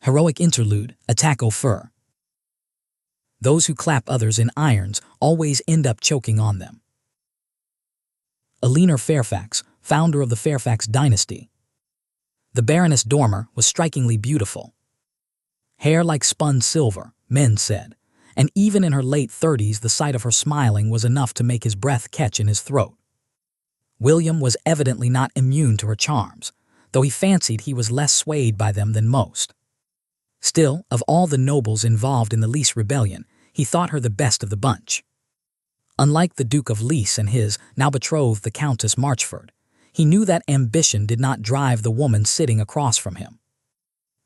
Heroic Interlude, Attack au Feu. Those who clap others in irons always end up choking on them. Eleanor Fairfax, founder of the Fairfax dynasty. The Baroness Dormer was strikingly beautiful. Hair like spun silver, men said, and even in her late 30s the sight of her smiling was enough to make his breath catch in his throat. William was evidently not immune to her charms, though he fancied he was less swayed by them than most. Still, of all the nobles involved in the Lease rebellion, he thought her the best of the bunch. Unlike the Duke of Lease and his now-betrothed the Countess Marchford, he knew that ambition did not drive the woman sitting across from him.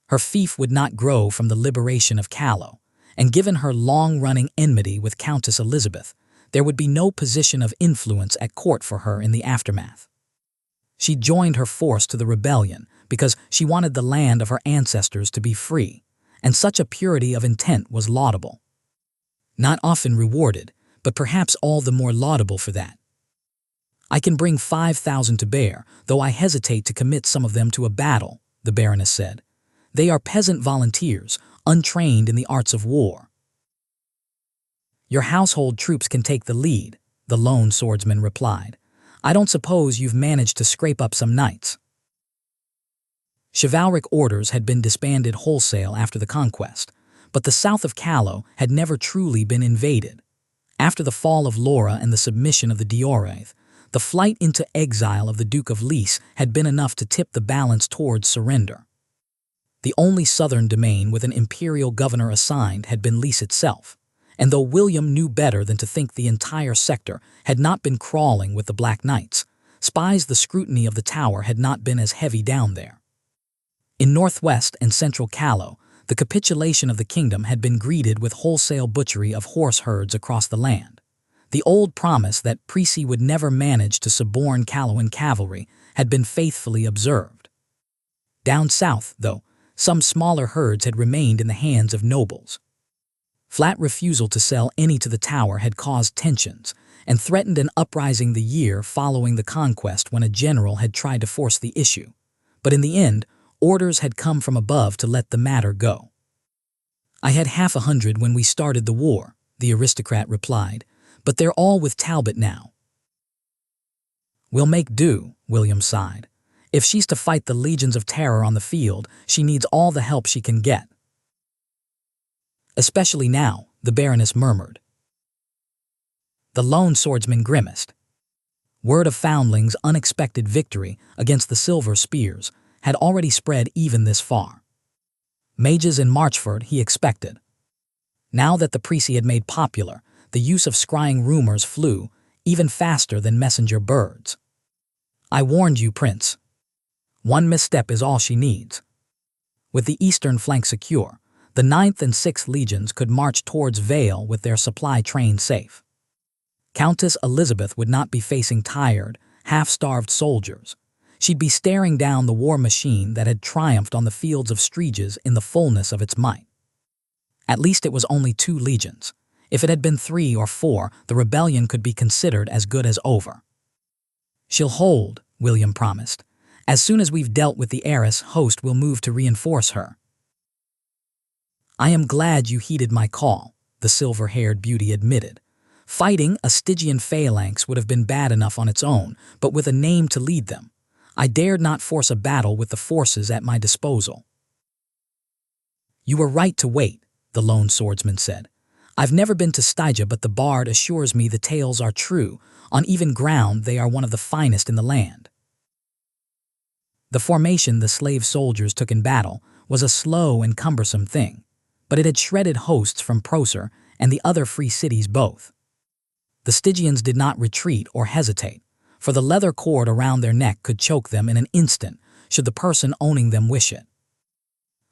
Her fief would not grow from the liberation of Calais, and given her long-running enmity with Countess Elizabeth, there would be no position of influence at court for her in the aftermath. She joined her force to the rebellion because she wanted the land of her ancestors to be free, and such a purity of intent was laudable. Not often rewarded, but perhaps all the more laudable for that. I can bring 5,000 to bear, though I hesitate to commit some of them to a battle, the Baroness said. They are peasant volunteers, untrained in the arts of war. Your household troops can take the lead, the Lone Swordsman replied. I don't suppose you've managed to scrape up some knights. Chivalric orders had been disbanded wholesale after the conquest, but the south of Calais had never truly been invaded. After the fall of Laura and the submission of the Diorath, the flight into exile of the Duke of Lease had been enough to tip the balance towards surrender. The only southern domain with an imperial governor assigned had been Lease itself, and though William knew better than to think the entire sector had not been crawling with the Black Knights, spies the scrutiny of the tower had not been as heavy down there. In northwest and central Calais, the capitulation of the kingdom had been greeted with wholesale butchery of horse herds across the land. The old promise that Prissy would never manage to suborn Calawan cavalry had been faithfully observed. Down south, though, some smaller herds had remained in the hands of nobles. Flat refusal to sell any to the tower had caused tensions and threatened an uprising the year following the conquest when a general had tried to force the issue. But in the end, orders had come from above to let the matter go. I had 100 when we started the war, the aristocrat replied, but they're all with Talbot now. We'll make do, William sighed. If she's to fight the legions of terror on the field, she needs all the help she can get. Especially now, the Baroness murmured. The Lone Swordsman grimaced. Word of Foundling's unexpected victory against the Silver Spears had already spread even this far. Mages in Marchford he expected. Now that the Prissy had made popular, the use of scrying rumors flew even faster than messenger birds. I warned you, Prince. One misstep is all she needs. With the eastern flank secure, the 9th and 6th legions could march towards Vale with their supply train safe. Countess Elizabeth would not be facing tired, half-starved soldiers. She'd be staring down the war machine that had triumphed on the fields of Striges in the fullness of its might. At least it was only 2 legions. If it had been 3 or 4, the rebellion could be considered as good as over. She'll hold, William promised. As soon as we've dealt with the heiress, host will move to reinforce her. I am glad you heeded my call, the silver-haired beauty admitted. Fighting a Stygian phalanx would have been bad enough on its own, but with a name to lead them, I dared not force a battle with the forces at my disposal. You were right to wait, the Lone Swordsman said. I've never been to Stygia, but the bard assures me the tales are true. On even ground, they are one of the finest in the land. The formation the slave soldiers took in battle was a slow and cumbersome thing, but it had shredded hosts from Procer and the other free cities both. The Stygians did not retreat or hesitate, for the leather cord around their neck could choke them in an instant should the person owning them wish it.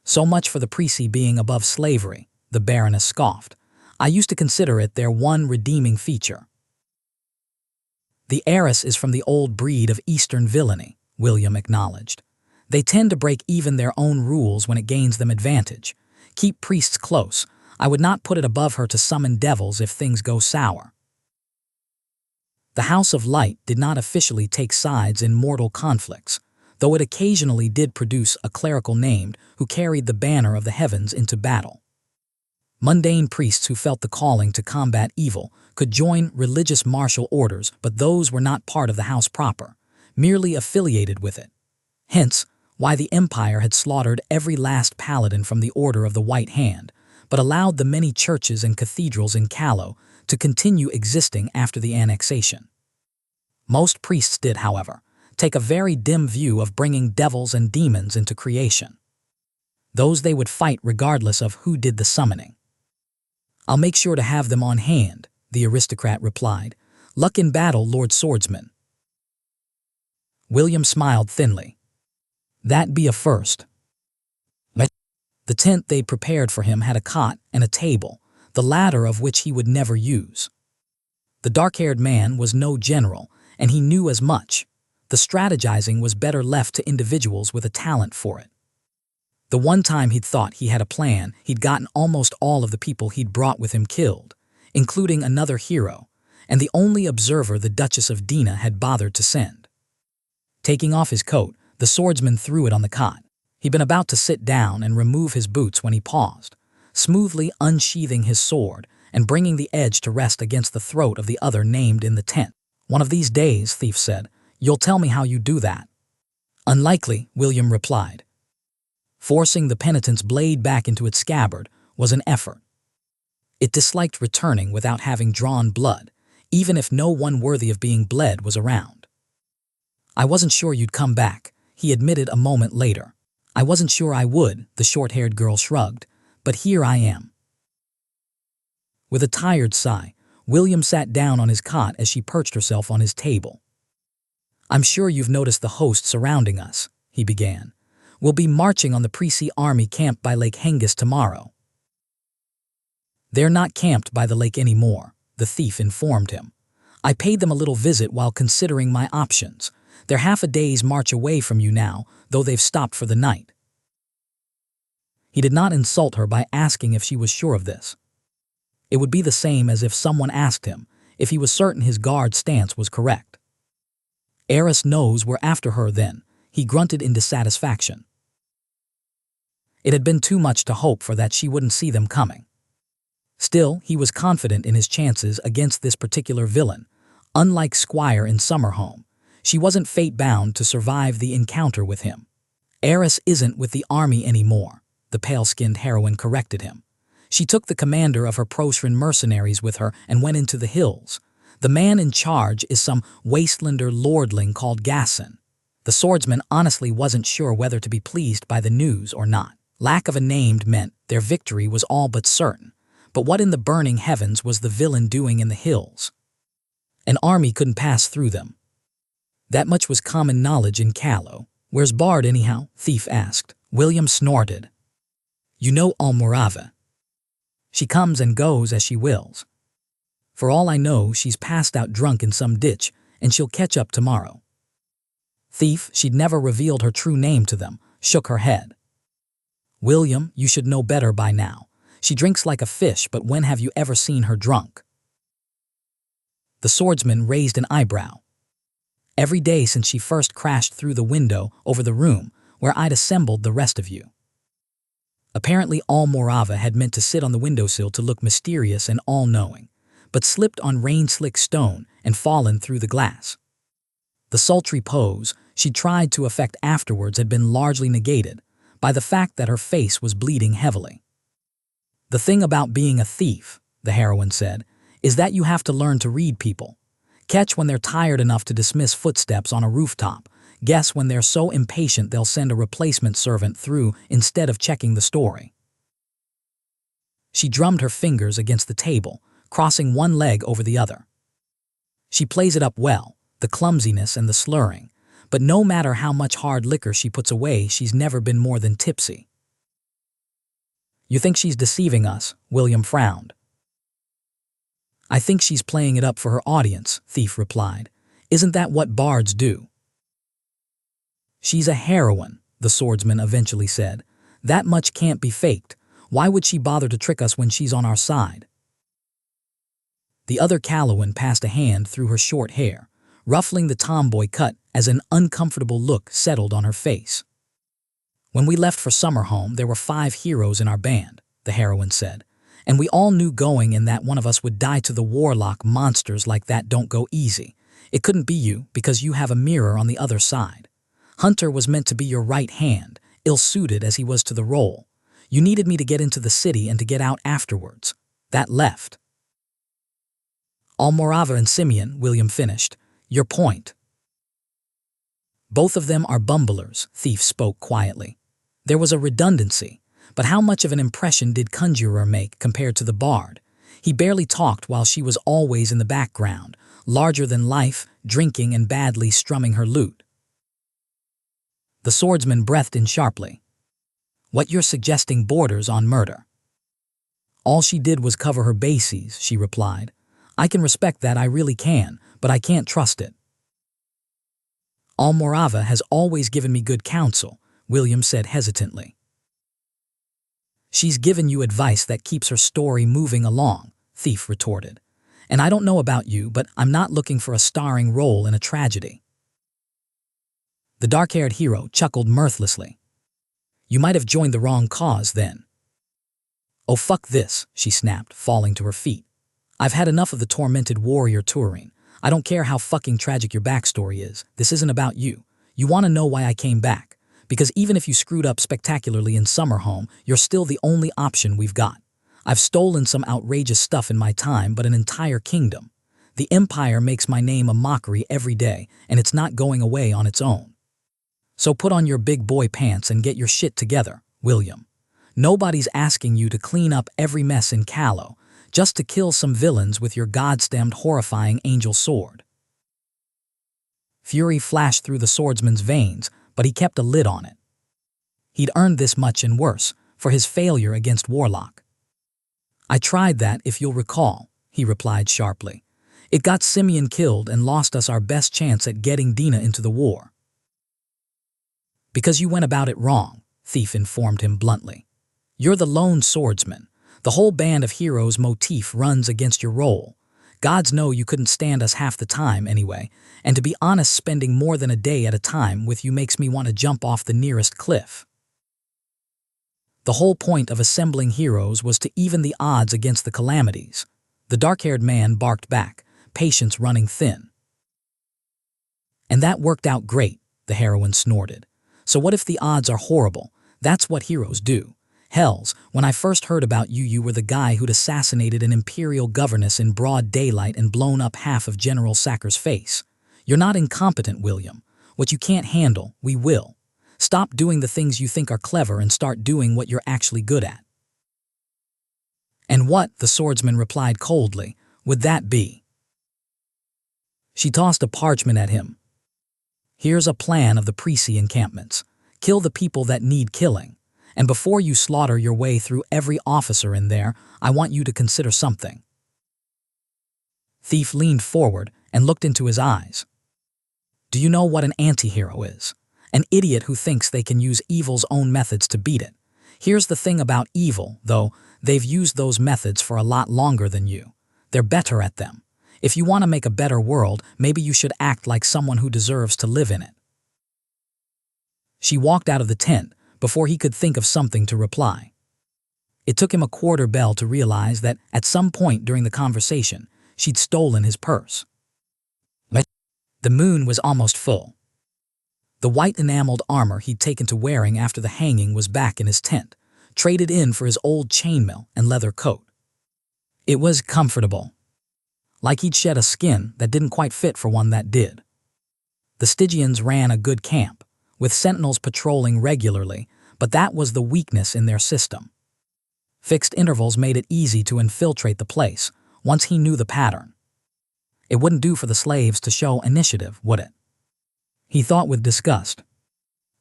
So much for the Prissy being above slavery, the Baroness scoffed. I used to consider it their one redeeming feature. The heiress is from the old breed of Eastern villainy, William acknowledged. They tend to break even their own rules when it gains them advantage. Keep priests close. I would not put it above her to summon devils if things go sour. The House of Light did not officially take sides in mortal conflicts, though it occasionally did produce a clerical named who carried the banner of the heavens into battle. Mundane priests who felt the calling to combat evil could join religious martial orders, but those were not part of the house proper, merely affiliated with it. Hence, why the Empire had slaughtered every last paladin from the Order of the White Hand, but allowed the many churches and cathedrals in Callow to continue existing after the annexation. Most priests did, however, take a very dim view of bringing devils and demons into creation. Those they would fight regardless of who did the summoning. "I'll make sure to have them on hand," the aristocrat replied. "Luck in battle, Lord Swordsman." William smiled thinly. That'd be a first. The tent they'd prepared for him had a cot and a table, the latter of which he would never use. The dark-haired man was no general, and he knew as much. The strategizing was better left to individuals with a talent for it. The one time he'd thought he had a plan, he'd gotten almost all of the people he'd brought with him killed, including another hero, and the only observer the Duchess of Dina had bothered to send. Taking off his coat, the swordsman threw it on the cot. He'd been about to sit down and remove his boots when he paused, smoothly unsheathing his sword and bringing the edge to rest against the throat of the other named in the tent. "One of these days," Thief said, "you'll tell me how you do that." "Unlikely," William replied. Forcing the penitent's blade back into its scabbard was an effort. It disliked returning without having drawn blood, even if no one worthy of being bled was around. "I wasn't sure you'd come back," he admitted a moment later. "I wasn't sure I would," the short-haired girl shrugged, "but here I am." With a tired sigh, William sat down on his cot as she perched herself on his table. "I'm sure you've noticed the host surrounding us," he began. "We'll be marching on the Prissy army camp by Lake Hengist tomorrow." "They're not camped by the lake anymore," the thief informed him. "I paid them a little visit while considering my options. They're half a day's march away from you now, though they've stopped for the night." He did not insult her by asking if she was sure of this. It would be the same as if someone asked him if he was certain his guard stance was correct. "Heiress knows we're after her then," he grunted in dissatisfaction. It had been too much to hope for that she wouldn't see them coming. Still, he was confident in his chances against this particular villain. Unlike Squire in Summerholm, she wasn't fate-bound to survive the encounter with him. "Heiress isn't with the army anymore," the pale-skinned heroine corrected him. "She took the commander of her Prosrin mercenaries with her and went into the hills. The man in charge is some wastelander lordling called Gasson." The swordsman honestly wasn't sure whether to be pleased by the news or not. Lack of a named meant their victory was all but certain. But what in the burning heavens was the villain doing in the hills? An army couldn't pass through them. That much was common knowledge in Callow. "Where's Bard anyhow?" Thief asked. William snorted. "You know Almorava. She comes and goes as she wills. For all I know, she's passed out drunk in some ditch, and she'll catch up tomorrow." Thief, she'd never revealed her true name to them, shook her head. "William, you should know better by now. She drinks like a fish, but when have you ever seen her drunk?" The swordsman raised an eyebrow. "Every day since she first crashed through the window over the room where I'd assembled the rest of you." Apparently Almorava had meant to sit on the windowsill to look mysterious and all-knowing, but slipped on rain-slick stone and fallen through the glass. The sultry pose she tried to affect afterwards had been largely negated by the fact that her face was bleeding heavily. "The thing about being a thief," the heroine said, "is that you have to learn to read people. Catch when they're tired enough to dismiss footsteps on a rooftop. Guess when they're so impatient they'll send a replacement servant through instead of checking the story." She drummed her fingers against the table, crossing one leg over the other. "She plays it up well, the clumsiness and the slurring, but no matter how much hard liquor she puts away, she's never been more than tipsy." "You think she's deceiving us?" William frowned. "I think she's playing it up for her audience," Thief replied. "Isn't that what bards do?" "She's a heroine," the swordsman eventually said. "That much can't be faked. Why would she bother to trick us when she's on our side?" The other Callowan passed a hand through her short hair, ruffling the tomboy cut as an uncomfortable look settled on her face. "When we left for Summerholm, there were 5 heroes in our band," the heroine said, "and we all knew going in that one of us would die to the warlock. Monsters like that don't go easy. It couldn't be you because you have a mirror on the other side. Hunter was meant to be your right hand, ill-suited as he was to the role. You needed me to get into the city and to get out afterwards. That left." "Almorava and Simeon," William finished. "Your point." "Both of them are bumblers," Thief spoke quietly. There was a redundancy, but how much of an impression did Conjurer make compared to the bard? He barely talked while she was always in the background, larger than life, drinking and badly strumming her lute. The swordsman breathed in sharply. "What you're suggesting borders on murder." "All she did was cover her bases," she replied. "I can respect that, I really can, but I can't trust it." "Almorava has always given me good counsel," William said hesitantly. "She's given you advice that keeps her story moving along," Thief retorted. "And I don't know about you, but I'm not looking for a starring role in a tragedy." The dark-haired hero chuckled mirthlessly. "You might have joined the wrong cause then." "Oh, fuck this," she snapped, falling to her feet. "I've had enough of the tormented warrior touring. I don't care how fucking tragic your backstory is. This isn't about you. You want to know why I came back. Because even if you screwed up spectacularly in Summerholm, you're still the only option we've got. I've stolen some outrageous stuff in my time, but an entire kingdom. The Empire makes my name a mockery every day, and it's not going away on its own. So put on your big boy pants and get your shit together, William. Nobody's asking you to clean up every mess in Callow, just to kill some villains with your god-stemmed horrifying angel sword." Fury flashed through the swordsman's veins, but he kept a lid on it. He'd earned this much and worse, for his failure against Warlock. "I tried that, if you'll recall," he replied sharply. "It got Simeon killed and lost us our best chance at getting Dina into the war." "Because you went about it wrong," Thief informed him bluntly. "You're the Lone Swordsman. The whole band of heroes motif runs against your role. Gods know you couldn't stand us half the time anyway, and to be honest, spending more than a day at a time with you makes me want to jump off the nearest cliff. The whole point of assembling heroes was to even the odds against the calamities." The dark-haired man barked back, patience running thin. "And that worked out great," the heroine snorted. "So what if the odds are horrible? That's what heroes do. Hells, when I first heard about you, you were the guy who'd assassinated an imperial governess in broad daylight and blown up half of General Sacker's face. You're not incompetent, William. What you can't handle, we will. Stop doing the things you think are clever and start doing what you're actually good at." "And what," the swordsman replied coldly, "would that be?" She tossed a parchment at him. "Here's a plan of the Presi encampments. Kill the people that need killing. And before you slaughter your way through every officer in there, I want you to consider something." Thief leaned forward and looked into his eyes. "Do you know what an anti-hero is? An idiot who thinks they can use evil's own methods to beat it. Here's the thing about evil, though, they've used those methods for a lot longer than you. They're better at them. If you want to make a better world, maybe you should act like someone who deserves to live in it." She walked out of the tent before he could think of something to reply. It took him a quarter bell to realize that at some point during the conversation, she'd stolen his purse. The moon was almost full. The white enameled armor he'd taken to wearing after the hanging was back in his tent, traded in for his old chainmail and leather coat. It was comfortable. Like he'd shed a skin that didn't quite fit for one that did. The Stygians ran a good camp, with sentinels patrolling regularly, but that was the weakness in their system. Fixed intervals made it easy to infiltrate the place, once he knew the pattern. It wouldn't do for the slaves to show initiative, would it? He thought with disgust.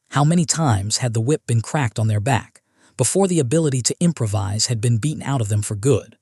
How many times had the whip been cracked on their back, before the ability to improvise had been beaten out of them for good?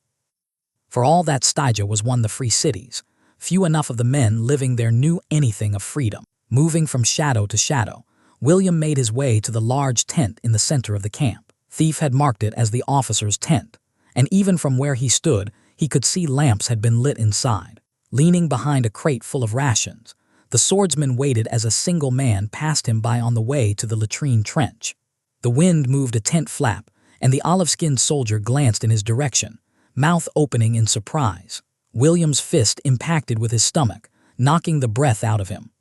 For all that Stygia was one of the free cities, few enough of the men living there knew anything of freedom. Moving from shadow to shadow, William made his way to the large tent in the center of the camp. Thief had marked it as the officer's tent, and even from where he stood, he could see lamps had been lit inside. Leaning behind a crate full of rations, The swordsman waited as a single man passed him by on the way to the latrine trench. The wind moved a tent flap, and the olive-skinned soldier glanced in his direction, mouth opening in surprise. William's fist impacted with his stomach, knocking the breath out of him.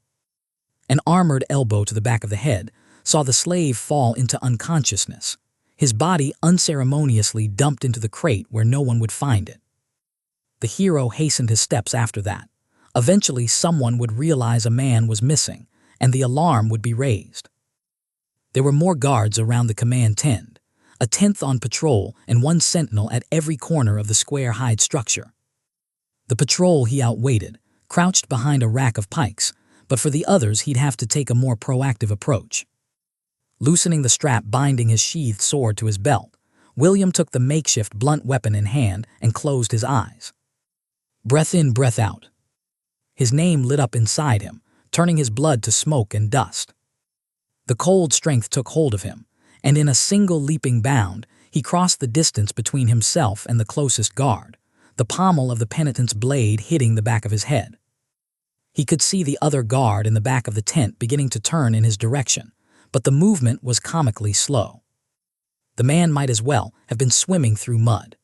An armored elbow to the back of the head saw the slave fall into unconsciousness, his body unceremoniously dumped into the crate where no one would find it. The hero hastened his steps after that. Eventually, someone would realize a man was missing, and the alarm would be raised. There were more guards around the command tent, a 10th on patrol and one sentinel at every corner of the square hide structure. The patrol he outweighted, crouched behind a rack of pikes, but for the others he'd have to take a more proactive approach. Loosening the strap binding his sheathed sword to his belt, William took the makeshift blunt weapon in hand and closed his eyes. Breath in, breath out. His name lit up inside him, turning his blood to smoke and dust. The cold strength took hold of him, and in a single leaping bound, he crossed the distance between himself and the closest guard, the pommel of the penitent's blade hitting the back of his head. He could see the other guard in the back of the tent beginning to turn in his direction, but the movement was comically slow. The man might as well have been swimming through mud.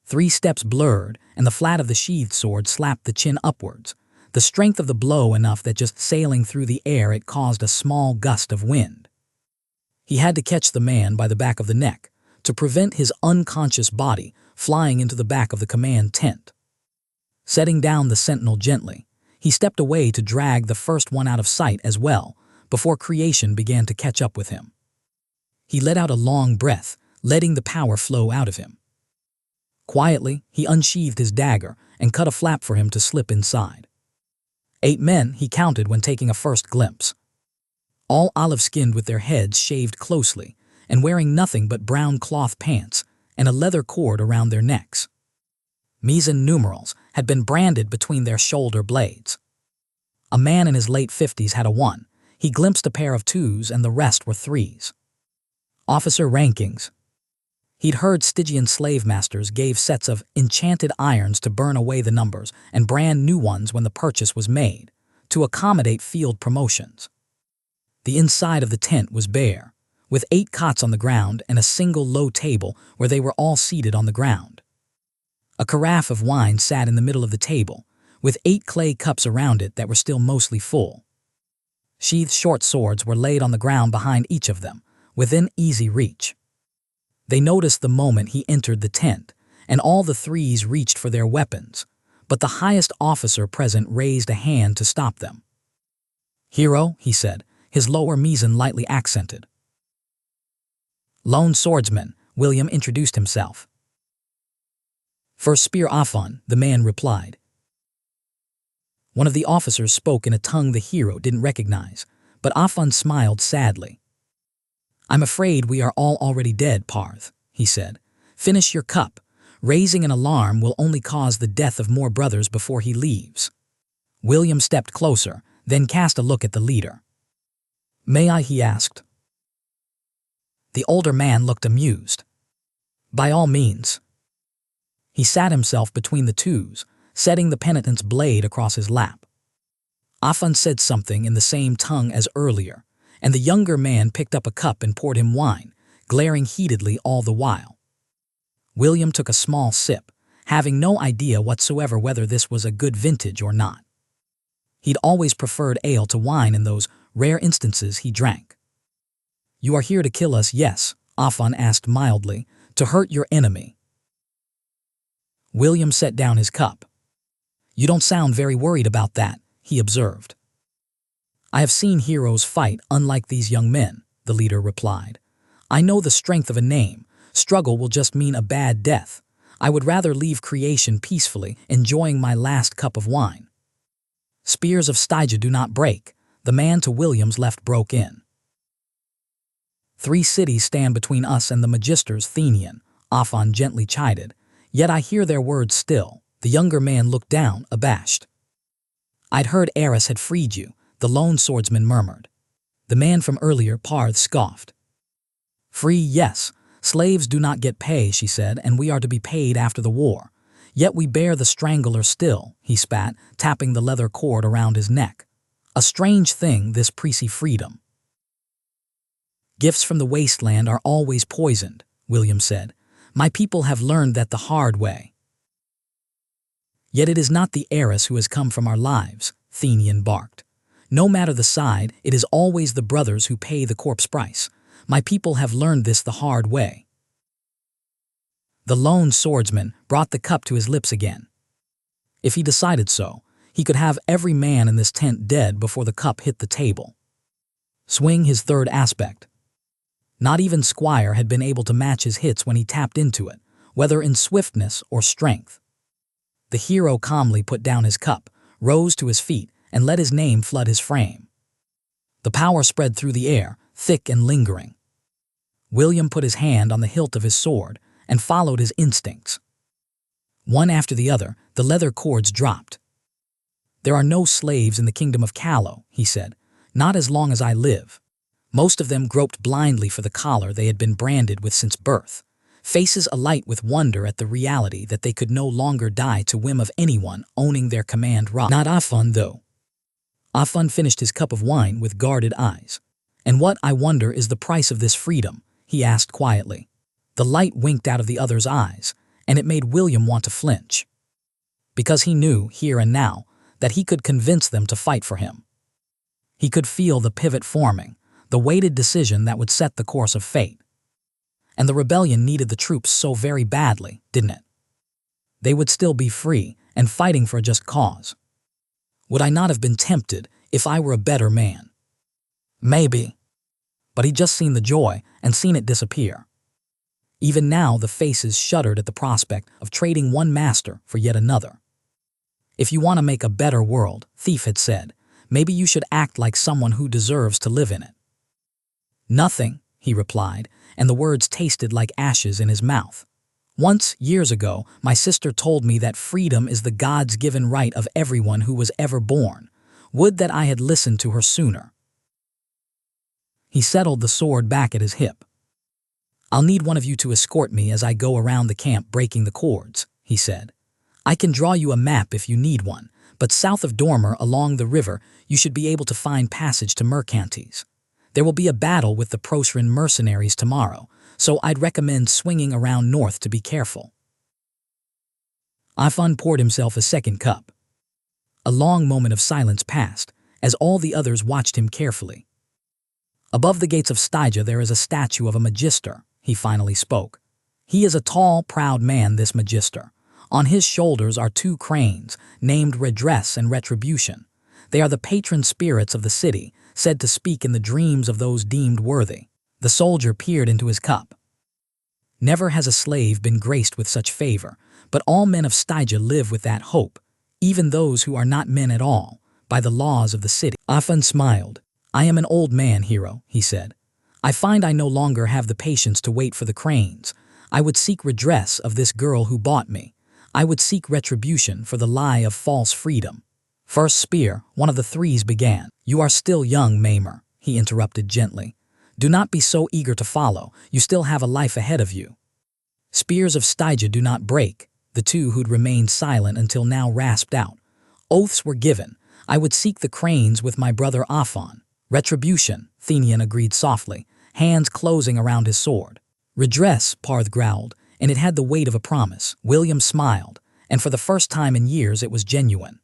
3 steps blurred, and the flat of the sheathed sword slapped the chin upwards, the strength of the blow enough that just sailing through the air it caused a small gust of wind. He had to catch the man by the back of the neck to prevent his unconscious body flying into the back of the command tent. Setting down the sentinel gently, he stepped away to drag the first one out of sight as well, before creation began to catch up with him. He let out a long breath, letting the power flow out of him. Quietly, he unsheathed his dagger and cut a flap for him to slip inside. 8 men he counted when taking a first glimpse. All olive-skinned with their heads shaved closely and wearing nothing but brown cloth pants and a leather cord around their necks. Meson numerals had been branded between their shoulder blades. A man in his late 50s had a 1. He glimpsed a pair of 2s and the rest were 3s. Officer rankings. He'd heard Stygian slave masters gave sets of enchanted irons to burn away the numbers and brand new ones when the purchase was made, to accommodate field promotions. The inside of the tent was bare, with 8 cots on the ground and a single low table where they were all seated on the ground. A carafe of wine sat in the middle of the table, with 8 clay cups around it that were still mostly full. Sheathed short swords were laid on the ground behind each of them, within easy reach. They noticed the moment he entered the tent, and all the 3s reached for their weapons, but the highest officer present raised a hand to stop them. "Hero," he said, his lower meson lightly accented. "Lone Swordsman," William introduced himself. "First spear Afon," the man replied. One of the officers spoke in a tongue the hero didn't recognize, but Afon smiled sadly. "I'm afraid we are all already dead, Parth," he said. "Finish your cup. Raising an alarm will only cause the death of more brothers before he leaves." William stepped closer, then cast a look at the leader. "May I?" he asked. The older man looked amused. "By all means." He sat himself between the 2s, setting the penitent's blade across his lap. Afon said something in the same tongue as earlier, and the younger man picked up a cup and poured him wine, glaring heatedly all the while. William took a small sip, having no idea whatsoever whether this was a good vintage or not. He'd always preferred ale to wine in those rare instances he drank. "You are here to kill us, yes?" Afon asked mildly. "To hurt your enemy?" William set down his cup. "You don't sound very worried about that," he observed. "I have seen heroes fight unlike these young men," the leader replied. "I know the strength of a name. Struggle will just mean a bad death. I would rather leave creation peacefully, enjoying my last cup of wine." "Spears of Stygia do not break," the man to William's left broke in. "3 cities stand between us and the Magisters Thenian," Afon gently chided. "Yet I hear their words still." The younger man looked down, abashed. "I'd heard Eris had freed you," the lone swordsman murmured. The man from earlier, Parth, scoffed. "Free, yes. Slaves do not get pay," she said, "and we are to be paid after the war. Yet we bear the strangler still," he spat, tapping the leather cord around his neck. A strange thing, this priestly freedom. Gifts from the wasteland are always poisoned, William said. My people have learned that the hard way. Yet it is not the heiress who has come from our lives, Thenian barked. No matter the side, it is always the brothers who pay the corpse price. My people have learned this the hard way. The lone swordsman brought the cup to his lips again. If he decided so, he could have every man in this tent dead before the cup hit the table. Swing his third aspect. Not even Squire had been able to match his hits when he tapped into it, whether in swiftness or strength. The hero calmly put down his cup, rose to his feet, and let his name flood his frame. The power spread through the air, thick and lingering. William put his hand on the hilt of his sword and followed his instincts. One after the other, the leather cords dropped. There are no slaves in the kingdom of Callow, he said, not as long as I live. Most of them groped blindly for the collar they had been branded with since birth, faces alight with wonder at the reality that they could no longer die to whim of anyone owning their command right. Not Afun, though. Afun finished his cup of wine with guarded eyes. And what, I wonder, is the price of this freedom? He asked quietly. The light winked out of the other's eyes, and it made William want to flinch. Because he knew, here and now, that he could convince them to fight for him. He could feel the pivot forming, the weighted decision that would set the course of fate. And the rebellion needed the troops so very badly, didn't it? They would still be free and fighting for a just cause. Would I not have been tempted if I were a better man? Maybe. But he'd just seen the joy and seen it disappear. Even now the faces shuddered at the prospect of trading one master for yet another. If you want to make a better world, Thief had said, maybe you should act like someone who deserves to live in it. Nothing, he replied, and the words tasted like ashes in his mouth. Once, years ago, my sister told me that freedom is the God's given right of everyone who was ever born. Would that I had listened to her sooner. He settled the sword back at his hip. I'll need one of you to escort me as I go around the camp breaking the cords, he said. I can draw you a map if you need one, but south of Dormer along the river you should be able to find passage to Mercantes. There will be a battle with the Prosrin mercenaries tomorrow, so I'd recommend swinging around north to be careful. Afun poured himself a second cup. A long moment of silence passed, as all the others watched him carefully. Above the gates of Stygia there is a statue of a magister, he finally spoke. He is a tall, proud man, this magister. On his shoulders are two cranes, named Redress and Retribution. They are the patron spirits of the city, said to speak in the dreams of those deemed worthy. The soldier peered into his cup. Never has a slave been graced with such favor, but all men of Stygia live with that hope, even those who are not men at all, by the laws of the city. Afun smiled. I am an old man, hero, he said. I find I no longer have the patience to wait for the cranes. I would seek redress of this girl who bought me. I would seek retribution for the lie of false freedom. First spear, one of the threes began. You are still young, Maimer, he interrupted gently. Do not be so eager to follow. You still have a life ahead of you. Spears of Stygia do not break, the two who'd remained silent until now rasped out. Oaths were given. I would seek the cranes with my brother Afon. Retribution, Thenian agreed softly, hands closing around his sword. Redress, Parth growled, and it had the weight of a promise. William smiled, and for the first time in years it was genuine.